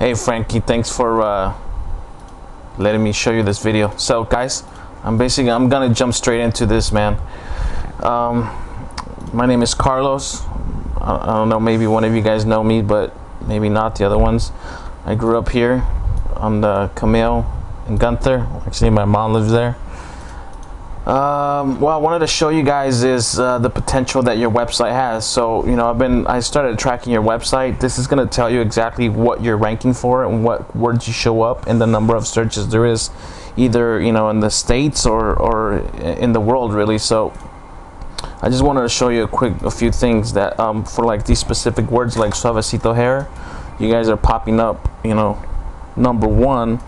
Hey Frankie, thanks for letting me show you this video. So guys, I'm gonna jump straight into this, man. My name is Carlos. I don't know, maybe one of you guys know me, but maybe not the other ones. I grew up here on the Camille and Gunther. Actually, my mom lives there. What I wanted to show you guys is the potential that your website has. So, you know, I started tracking your website. This is going to tell you exactly what you're ranking for and what words you show up and the number of searches there is, either, you know, in the States or in the world, really. So I just wanted to show you a few things that for like these specific words like suavecito hair, you guys are popping up, you know, #1,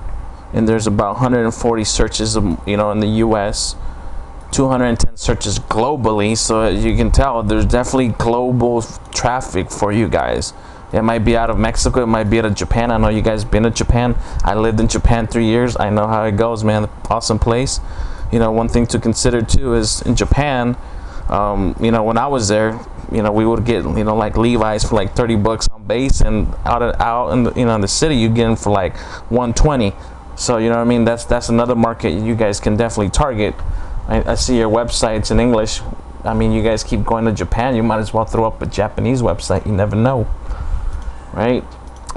and there's about 140 searches, you know, in the US, 210 searches globally. So you can tell there's definitely global traffic for you guys. It might be out of Mexico, it might be out of Japan. I know you guys been to Japan. I lived in Japan 3 years. I know how it goes, man. Awesome place. You know, one thing to consider too is in Japan, you know, when I was there, you know, we would get, you know, like Levi's for like 30 bucks on base, and out in the, you know, in the city you get them for like 120. So you know what I mean, that's another market you guys can definitely target. I see your website's in English. I mean, you guys keep going to Japan, you might as well throw up a Japanese website. You never know, right?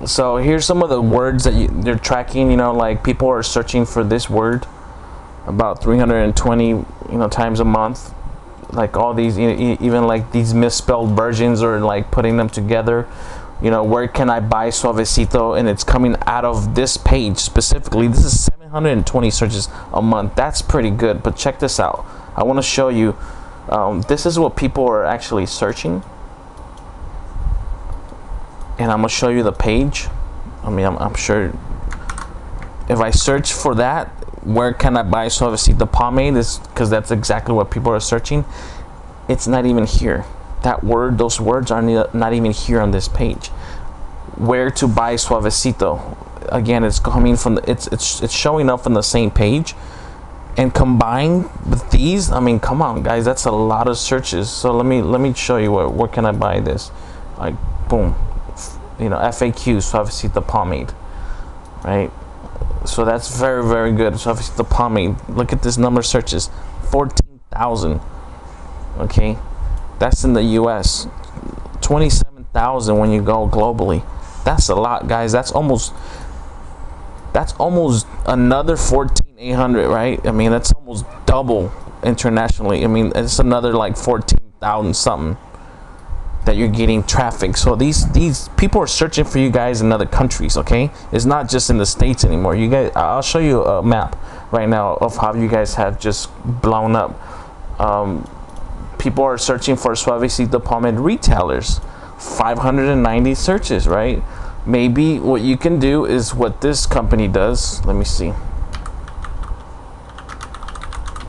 So here's some of the words that you're tracking. You know, like people are searching for this word about 320, you know, times a month. Like all these, you know, even like these misspelled versions, or like putting them together. You know, where can I buy suavecito? And it's coming out of this page specifically. This is 720 searches a month. That's pretty good. But check this out. I want to show you. This is what people are actually searching, and I'm gonna show you the page. I mean, I'm sure if I search for that, where can I buy suavecito pomade, is because that's exactly what people are searching. It's not even here. That word, those words are not even here on this page. Where to buy suavecito, again, it's coming from the, it's showing up on the same page, and combined with these, I mean, come on guys, that's a lot of searches. So let me show you where can I buy this. Like boom, you know, FAQ suavecito pomade, right? So that's very, very good. Suavecito pomade, look at this number of searches, 14,000. okay, that's in the US. 27,000 when you go globally. That's a lot, guys. That's almost another 14,800, right? I mean, that's almost double internationally. I mean, it's another like 14,000 something that you're getting traffic. So these people are searching for you guys in other countries, okay? It's not just in the States anymore. You guys, I'll show you a map right now of how you guys have just blown up. People are searching for suavecito pomade retailers, 590 searches, right? Maybe what you can do is what this company does. Let me see.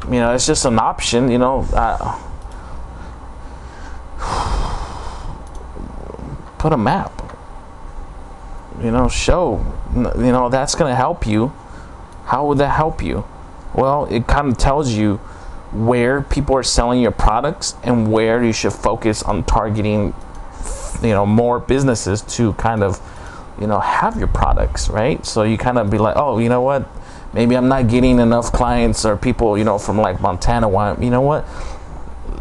You know, it's just an option, you know. Put a map, you know, show, you know, that's gonna help you. How would that help you? Well, it kind of tells you where people are selling your products and where you should focus on targeting, you know, more businesses to kind of, you know, have your products, right? So you kind of be like, oh, you know what, maybe I'm not getting enough clients or people, you know, from like Montana. Why, you know what,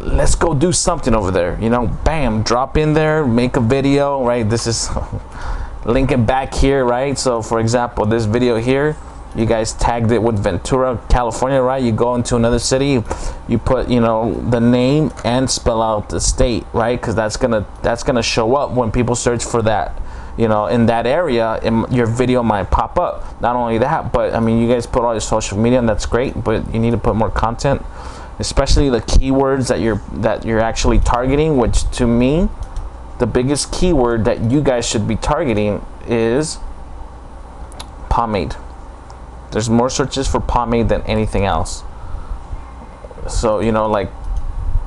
let's go do something over there, you know, bam, drop in there, make a video, right? This is link it back here, right? So for example, this video here, you guys tagged it with Ventura, California, right? You go into another city, you put, you know, the name and spell out the state, right? Because that's gonna show up when people search for that, you know, in that area, and your video might pop up. Not only that, but I mean, you guys put all your social media, and that's great, but you need to put more content, especially the keywords that you're actually targeting. Which to me, the biggest keyword that you guys should be targeting is pomade. There's more searches for pomade than anything else. So, you know, like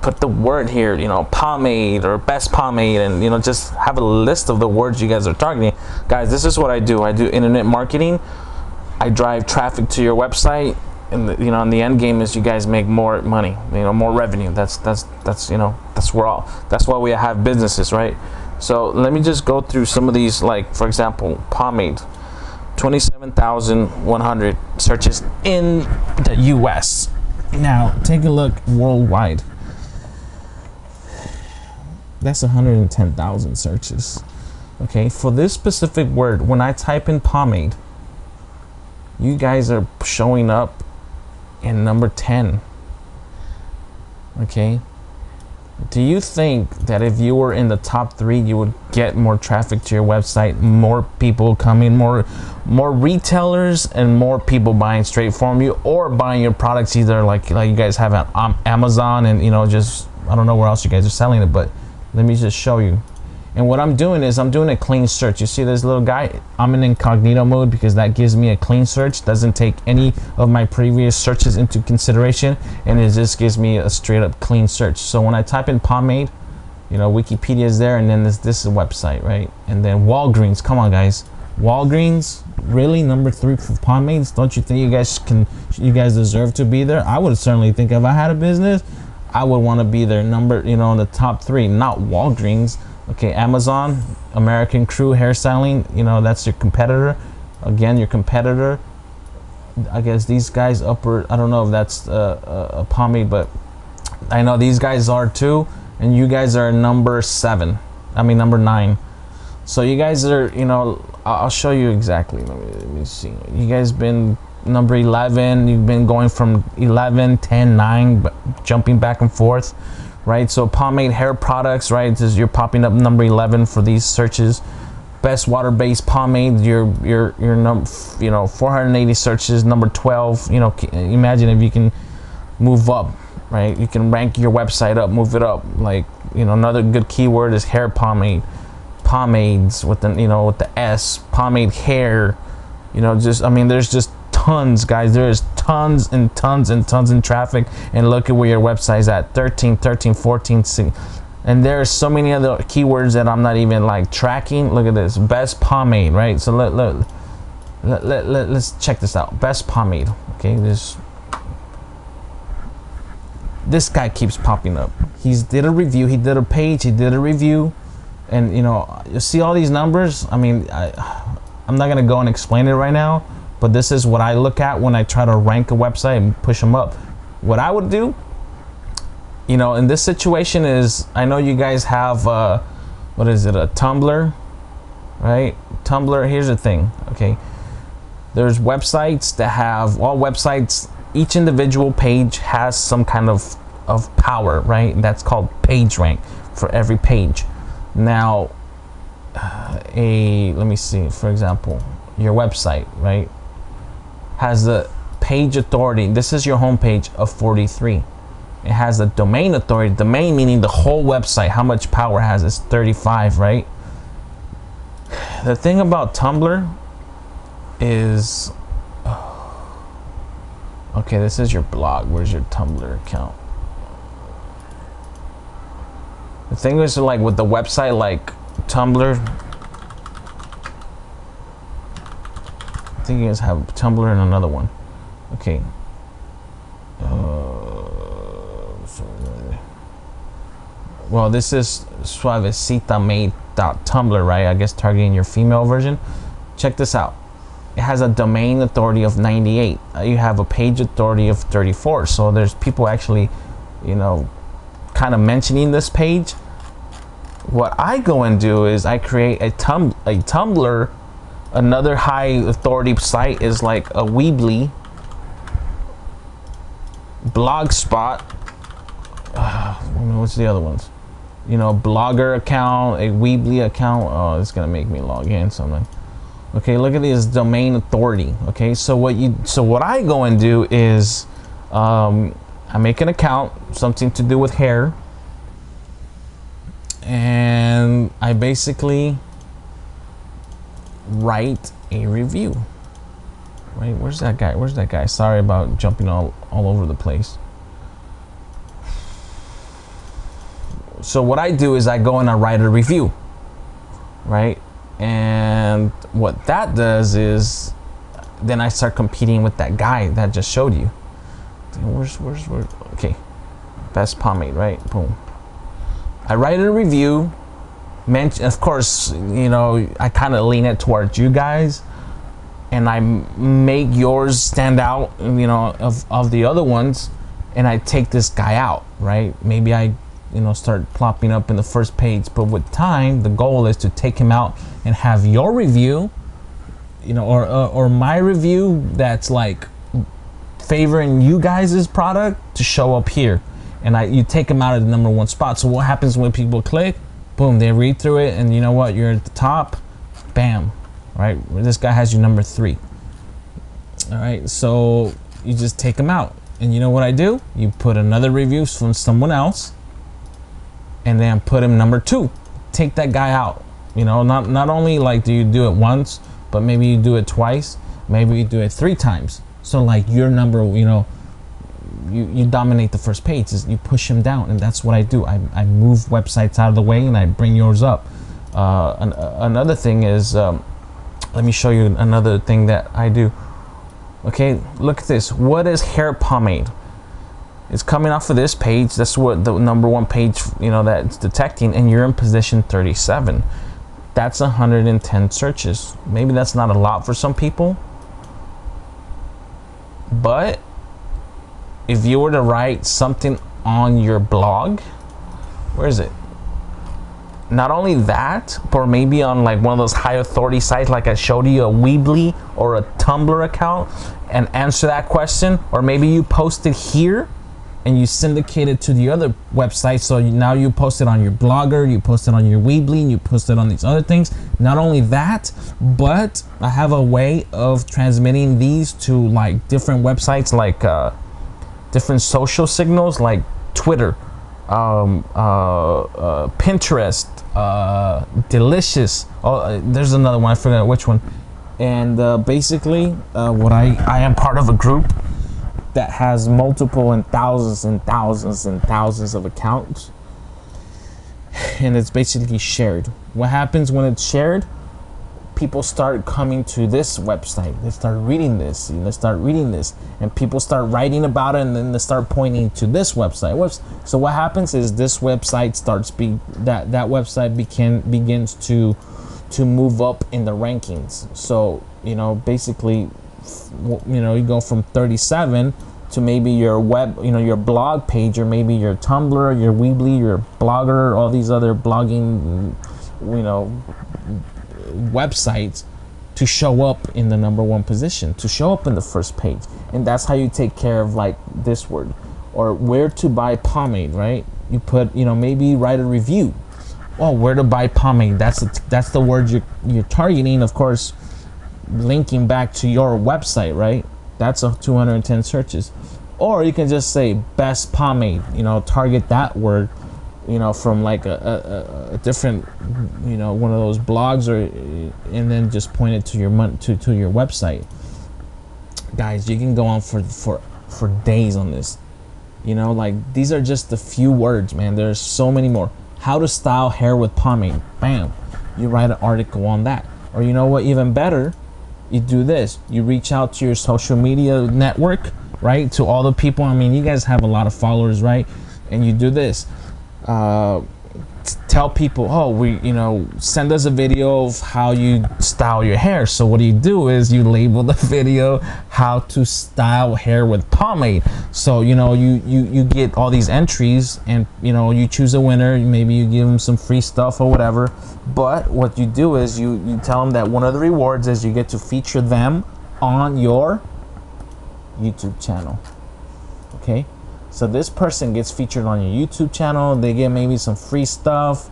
put the word here, you know, pomade or best pomade, and, you know, just have a list of the words you guys are targeting. Guys, this is what I do. I do internet marketing. I drive traffic to your website, and you know, and the end game is you guys make more money, you know, more revenue. That's you know, that's why we have businesses, right? So let me just go through some of these, like for example, pomade. 27,100 searches in the US. Now take a look worldwide. That's 110,000 searches. Okay, for this specific word, when I type in pomade, you guys are showing up in number 10. Okay, do you think that if you were in the top 3, you would get more traffic to your website, more people coming, more retailers, and more people buying straight from you, or buying your products either like you guys have on Amazon, and just I don't know where else you guys are selling it, but let me just show you. And what I'm doing is I'm doing a clean search. You see this little guy? I'm in incognito mode because that gives me a clean search. Doesn't take any of my previous searches into consideration, and it just gives me a straight up clean search. So when I type in pomade, Wikipedia is there, and then this is a website, right? And then Walgreens. Come on, guys. Walgreens, really? Number 3 for pomades? Don't you think you guys deserve to be there? I would certainly think if I had a business, I would want to be there, in the top 3, not Walgreens. Okay, Amazon, American Crew Hairstyling, that's your competitor. Again, your competitor. I guess these guys upper, I don't know if that's a pomade, but I know these guys are too, and you guys are number 9. So you guys are, I'll show you exactly. Let me see. You guys been number 11. You've been going from 11, 10, 9, jumping back and forth. Right, so pomade hair products, right? You're popping up number 11 for these searches. Best water-based pomade, your number, 480 searches, number 12. Imagine if you can move up, right? You can rank your website up, move it up. Like, another good keyword is hair pomade, pomades with the with the S, pomade hair. There's just tons, guys. There's tons and tons and tons in traffic, and look at where your website's at. 13, 14, 16. And there's so many other keywords that I'm not even like tracking. Look at this, best pomade, right? So let's check this out. Best pomade. Okay, this guy keeps popping up. He did a review, he did a page, he did a review, and you see all these numbers. I'm not gonna go and explain it right now, but this is what I look at when I try to rank a website and push them up. What I would do, in this situation is, I know you guys have, what is it, a Tumblr, right? Tumblr, here's the thing, okay? There's websites that have, all websites, each individual page has some kind of power, right? And that's called page rank for every page. Now, let me see, for example, your website, right, has the page authority. This is your homepage of 43. It has a domain authority. Domain meaning the whole website. How much power has is 35, right? The thing about Tumblr is, okay, this is your blog. Where's your Tumblr account? The thing is, like with the website, like Tumblr, I think you guys have Tumblr and another one. Okay. Well, this is suavecitamaid.tumblr, right? I guess targeting your female version. Check this out. It has a domain authority of 98. You have a page authority of 34. So there's people actually, kind of mentioning this page. What I go and do is I create a Tumblr. Another high authority site is like a Weebly, Blogspot. What's the other ones? Blogger account, a Weebly account. Oh, it's gonna make me log in something. Okay, look at this domain authority. Okay, so what I go and do is I make an account, something to do with hair, and I basically write a review. Right, where's that guy? Sorry about jumping all over the place. So what I do is I go and I write a review, right? And what that does is then I start competing with that guy that just showed you. Where's okay, best pomade, right? Boom. I write a review. Of course, I kind of lean it towards you guys. and I make yours stand out, you know, of the other ones, and I take this guy out, right? Maybe I, you know, start plopping up in the first page, but with time, the goal is to take him out and have your review, you know, or my review that's like favoring you guys' product to show up here, and you take them out of the #1 spot. So what happens when people click? Boom, they read through it, and you know what? You're at the top. Bam, right? This guy has you #3. All right, so you just take them out, and you know what I do? You put another review from someone else, and then put him #2. Take that guy out. You know, not only like do you do it once, but maybe you do it twice, maybe you do it 3 times. So like your number, you know, you dominate the first page, is you push him down, and that's what I do. I move websites out of the way and I bring yours up. Another thing is, let me show you another thing that I do. Okay, look at this. What is hair pomade? It's coming off of this page. That's what the #1 page, you know, that it's detecting, and you're in position 37. That's 110 searches. Maybe that's not a lot for some people, but if you were to write something on your blog, where is it? Not only that, but maybe on like one of those high authority sites, like I showed you, a Weebly or a Tumblr account, and answer that question, or maybe you post it here and you syndicate it to the other website. So now you post it on your Blogger, you post it on your Weebly, and you post it on these other things. Not only that, but I have a way of transmitting these to like different websites, like different social signals, like Twitter, Pinterest, Delicious. Oh, there's another one, I forgot which one. And basically, what I am part of a group that has multiple and thousands and thousands and thousands of accounts, and it's basically shared. What happens when it's shared? People start coming to this website. They start reading this, and they start reading this, and people start writing about it, and then they start pointing to this website. So what happens is this website starts that website begins to move up in the rankings. So, you know, basically, you know, you go from 37 to maybe your your blog page, or maybe your Tumblr, your Weebly, your Blogger, all these other blogging, you know, websites, to show up in the #1 position, to show up in the first page. And that's how you take care of like this word, or where to buy pomade, right? You put, you know, maybe write a review. Oh, where to buy pomade? That's the word you're targeting, of course, linking back to your website, right? That's a 210 searches. Or you can just say best pomade, you know, target that word, you know, from like a different, you know, one of those blogs, or and then just point it to your to your website. Guys, you can go on for days on this. You know, like these are just a few words, man. There's so many more. How to style hair with pomade. Bam. You write an article on that. Or you know what, even better, you do this. You reach out to your social media network, right? To all the people. I mean, you guys have a lot of followers, right? And you do this. Tell people, oh, you know, send us a video of how you style your hair. So what you do is you label the video how to style hair with pomade. So, you know, you get all these entries, and, you know, you choose a winner. Maybe you give them some free stuff or whatever. But what you do is you tell them that one of the rewards is you get to feature them on your YouTube channel. Okay? So this person gets featured on your YouTube channel. They get maybe some free stuff,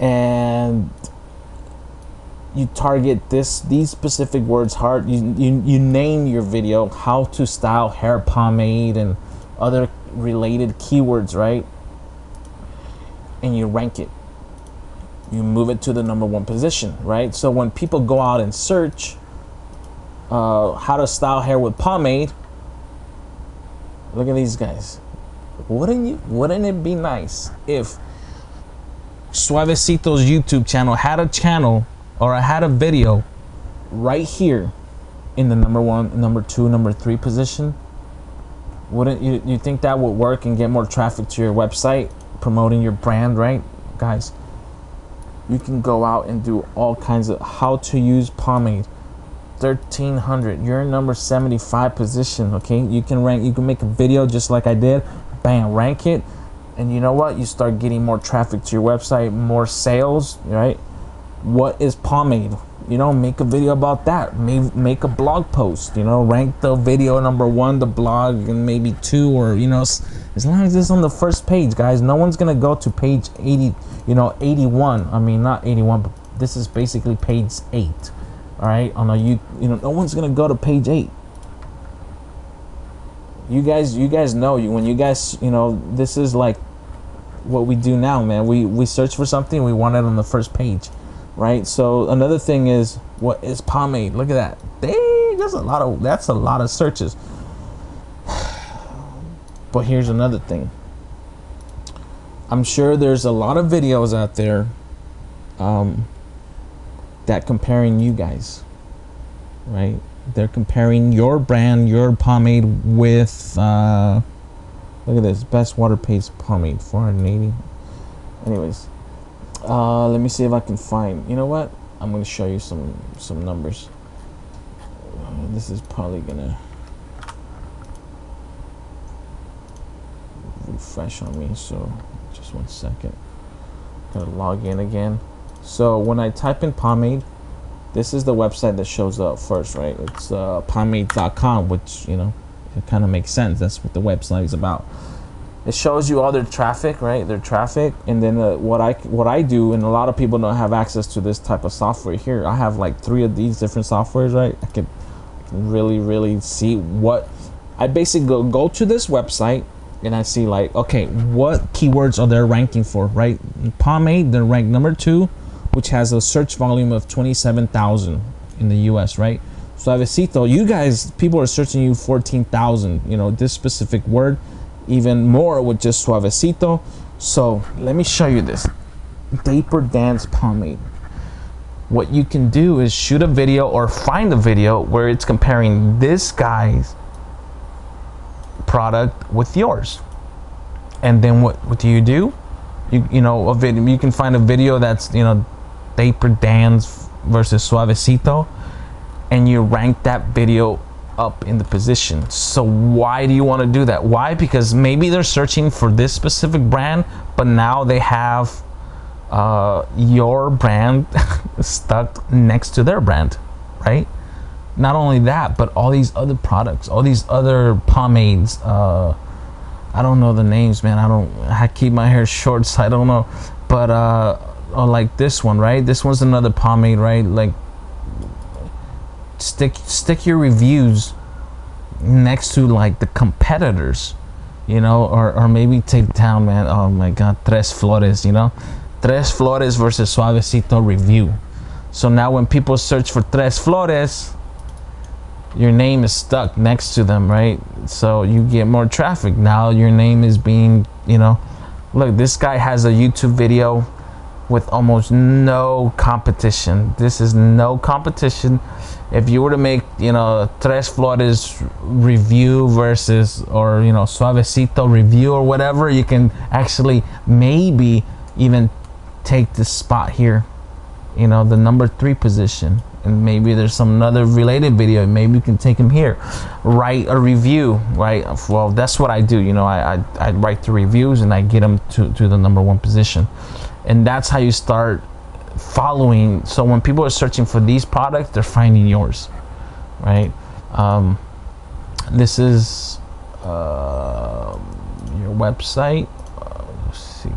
and you target these specific words hard. You name your video how to style hair pomade and other related keywords, right? And you rank it. You move it to the #1 position, right? So when people go out and search how to style hair with pomade, look at these guys. Wouldn't it be nice if Suavecito's YouTube channel had a channel, or had a video right here in the #1, #2, #3 position? Wouldn't you think that would work and get more traffic to your website, promoting your brand, right? Guys, you can go out and do all kinds of how to use pomade. 1300. You're in number 75 position. Okay, you can rank, you can make a video just like I did, bam, rank it, and you know what, you start getting more traffic to your website, more sales, right? What is pomade? You know, make a video about that. Make a blog post, you know, rank the video number 1, the blog, and maybe 2, or, you know, as long as it's on the first page, guys. No one's gonna go to page 80, you know, 81. I mean, not 81, but this is basically page 8. All right, on a you know, no one's gonna go to page 8. You guys know, when you guys, you know, this is like what we do now, man. We search for something, we want it on the first page, right? So another thing is, what is pomade? Look at that. Dang, that's a lot of searches. But here's another thing. I'm sure there's a lot of videos out there that comparing you guys, right? They're comparing your brand, your pomade with look at this, best water paste pomade, 480. Anyways, let me see if I can find, you know what, I'm going to show you some numbers. This is probably gonna refresh on me, so just 1 second. Gotta log in again. So when I type in pomade, this is the website that shows up first, right? It's pomade.com, which, you know, it kind of makes sense. That's what the website is about. It shows you all their traffic, right? Their traffic, and then what I do, and a lot of people don't have access to this type of software here. I have like 3 of these different softwares, right? I can really see what I basically go to this website, and I see like, okay, what keywords are they ranking for, right? Pomade, they're ranked number 2, which has a search volume of 27,000 in the US, right? Suavecito, you guys, people are searching you 14,000, you know, this specific word, even more with just Suavecito. So let me show you this Vapor Dance pomade. What you can do is shoot a video or find a video where it's comparing this guy's product with yours, and then what do? You know, a video, you can find a video that's, you know, Vapor Dance versus Suavecito, and you rank that video up in the position. So why do you want to do that? Why? Because maybe they're searching for this specific brand, but now they have your brand stuck next to their brand, right? Not only that, but all these other products, all these other pomades, I don't know the names, man. I keep my hair short, so I don't know. But oh, like this one, right? This one's another pomade, right? Like, stick your reviews next to like the competitors, you know, or maybe take down, man. Oh my God, Tres Flores, you know, Tres Flores versus Suavecito review. So now when people search for Tres Flores, your name is stuck next to them, right? So you get more traffic. Now your name is being, you know, look, this guy has a YouTube video with almost no competition. This is no competition. If you were to make, you know, Tres Flores review versus, or, you know, Suavecito review or whatever, you can actually maybe even take this spot here, you know, the number 3 position, and maybe there's some other related video, maybe you can take him here, write a review, right? Well, that's what I do, you know, I write the reviews and I get them to the number 1 position, and that's how you start following. So when people are searching for these products, they're finding yours, right? This is your website. Let's see,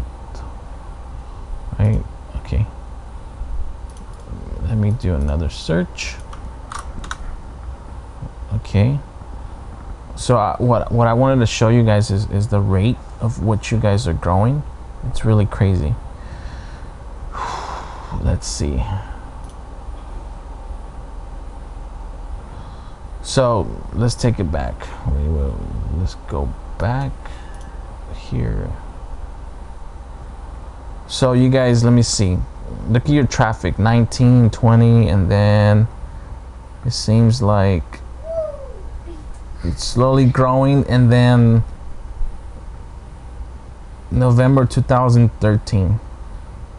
right? Okay, let me do another search. Okay, so what I wanted to show you guys is the rate of what you guys are growing. It's really crazy. Let's see. So let's take it back. Let's go back here. So you guys, let me see. Look at your traffic, 19, 20, and then it seems like it's slowly growing, and then November 2013.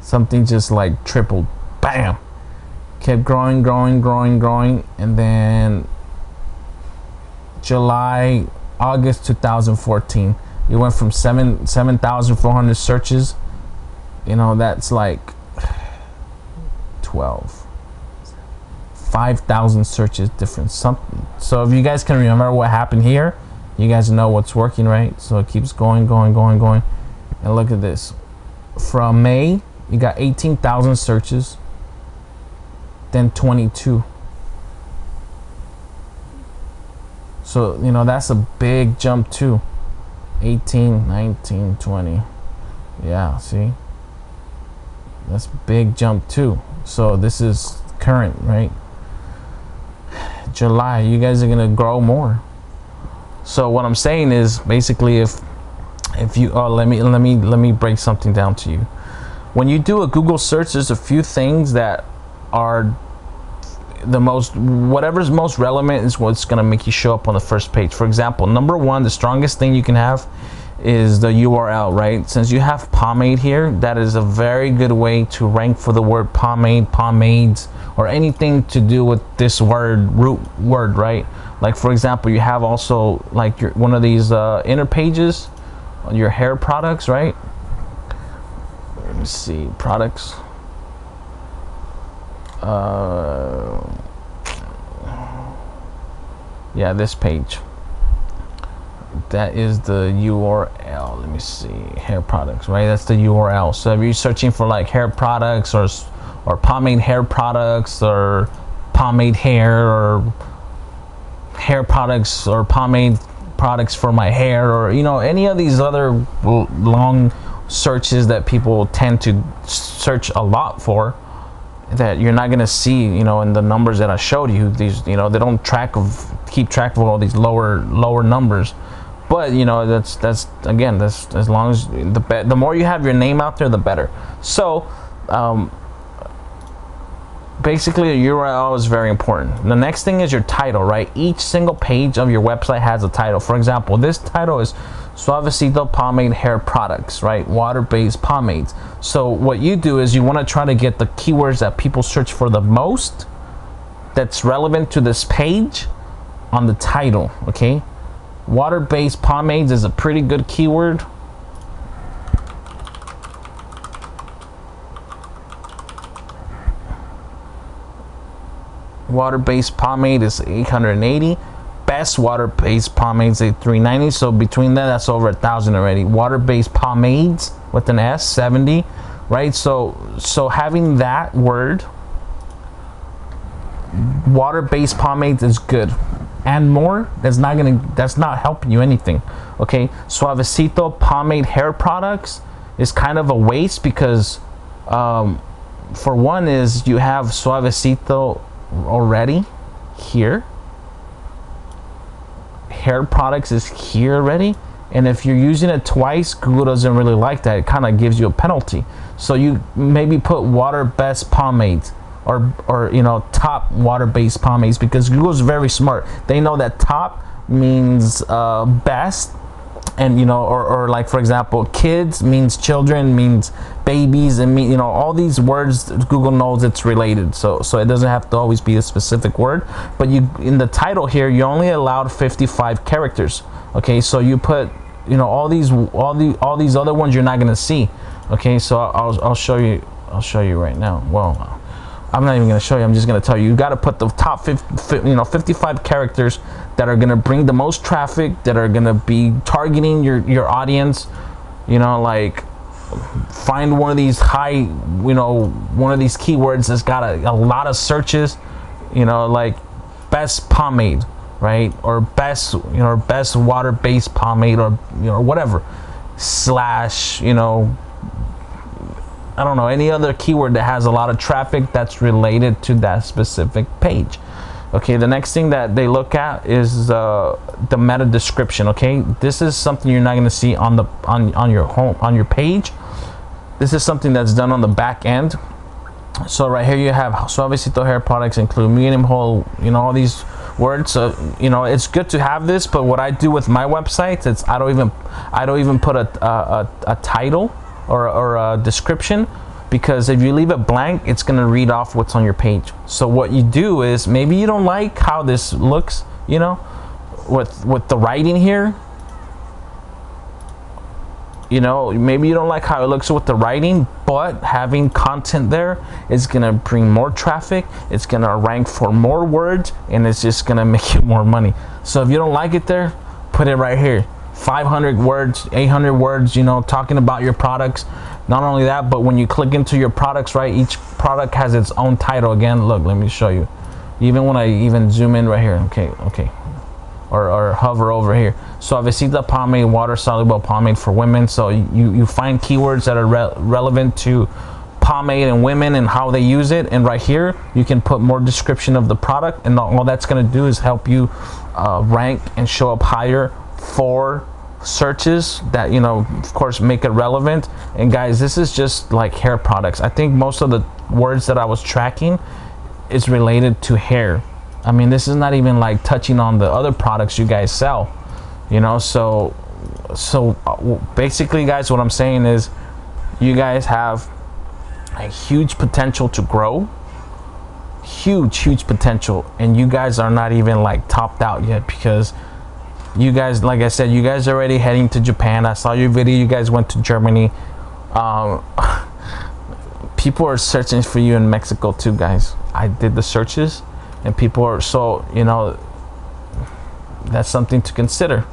Something just like tripled, bam, kept growing, and then August 2014, it went from 7,400 searches. You know, that's like 5,000 searches different something. So if you guys can remember what happened here, you guys know what's working, right? So it keeps going, and look at this. From May, you got 18,000 searches, then 22. So, you know, that's a big jump too. 18, 19, 20. Yeah, see? That's a big jump too. So this is current, right? July, you guys are gonna grow more. So what I'm saying is basically if you let me break something down to you. When you do a Google search, there's a few things that are whatever's most relevant is what's going to make you show up on the first page. For example, number one, the strongest thing you can have is the URL, right? Since you have pomade here, that is a very good way to rank for the word pomade, pomades, or anything to do with this root word, right? Like for example, you have also like one of these inner pages on your hair products, right? Let me see, products. Yeah, this page, that is the URL. Let me see, hair products, right? That's the URL. So if you're searching for like hair products or pomade hair products or pomade hair or hair products or pomade products for my hair, or you know, any of these other long searches that people tend to search a lot for, that you're not going to see, you know, in the numbers that I showed you. These, you know, they don't keep track of all these lower numbers. But you know, that's again, that's as long as the more you have your name out there, the better. So basically a URL is very important. The next thing is your title, right? Each single page of your website has a title. For example, this title is Suavecito Pomade Hair Products, right? Water-based pomades. So what you do is you want to try to get the keywords that people search for the most, that's relevant to this page, on the title, okay? Water-based pomades is a pretty good keyword. Water-based pomade is 880. Best water-based pomades is 390. So between that, that's over 1,000 already. Water-based pomades with an S, 70, right? So having that word, water-based pomades, is good. And more, that's not helping you anything. Okay, Suavecito Pomade Hair Products is kind of a waste because for one is you have Suavecito already here, hair products is here already, and if you're using it twice, Google doesn't really like that. It kind of gives you a penalty. So you maybe put water-based pomades, or you know, top water-based pomades, because Google's very smart. They know that top means best, and you know, or like for example, kids means children, means babies, and you know, all these words Google knows it's related. So it doesn't have to always be a specific word. But you, in the title here, you're only allowed 55 characters. Okay, so you put, you know, all these other ones you're not gonna see. Okay, so I'll show you right now. Well, I'm not even going to show you. I'm just going to tell you. You got to put the top 55 characters that are going to bring the most traffic, that are going to be targeting your audience. You know, like find one of these one of these keywords that's got a lot of searches. You know, like best pomade, right? Or best water-based pomade, or you know, whatever. Slash, you know, I don't know, any other keyword that has a lot of traffic that's related to that specific page. Okay, the next thing that they look at is the meta description. Okay, this is something you're not going to see on your page. This is something that's done on the back end. So right here you have Suavecito hair products include medium whole, you know, all these words. So you know, it's good to have this, but what I do with my websites, it's I don't even put a title or a description. because if you leave it blank, it's gonna read off what's on your page. So what you do is, maybe you don't like how this looks, you know, with the writing here. You know, maybe you don't like how it looks with the writing, but having content there is gonna bring more traffic, it's gonna rank for more words, and it's just gonna make you more money. So if you don't like it there, put it right here. 500 words, 800 words, you know, talking about your products. Not only that, but when you click into your products, right, each product has its own title. Again, look, let me show you. Even when I even zoom in right here, okay, or hover over here. So Avicita pomade, water soluble pomade for women. So you find keywords that are relevant to pomade and women and how they use it, and right here you can put more description of the product, and all that's going to do is help you rank and show up higher for searches that, you know, of course, make it relevant. And guys, this is just like hair products. I think most of the words that I was tracking is related to hair. I mean, this is not even like touching on the other products you guys sell, you know. So basically, guys, what I'm saying is you guys have a huge potential to grow, huge potential, and you guys are not even like topped out yet, because you guys, like I said, you guys are already heading to Japan. I saw your video, you guys went to Germany. People are searching for you in Mexico too, guys. I did the searches, and people are, so, you know, that's something to consider.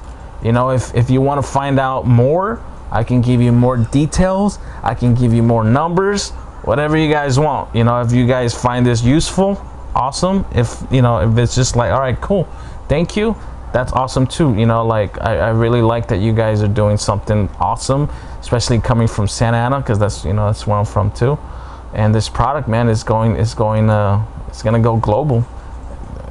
You know, if you want to find out more, I can give you more details, I can give you more numbers, whatever you guys want. You know, if you guys find this useful, awesome. If, you know, if it's just like, all right, cool, thank you, that's awesome too. You know, like I really like that you guys are doing something awesome, especially coming from Santa Ana, because that's, you know, that's where I'm from too. And this product, man, it's gonna go global.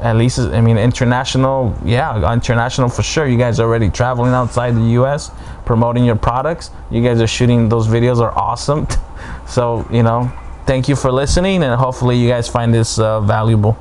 At least, I mean, international, yeah, international for sure. You guys are already traveling outside the US promoting your products. You guys are shooting, those videos are awesome. So, you know, thank you for listening, and hopefully you guys find this valuable.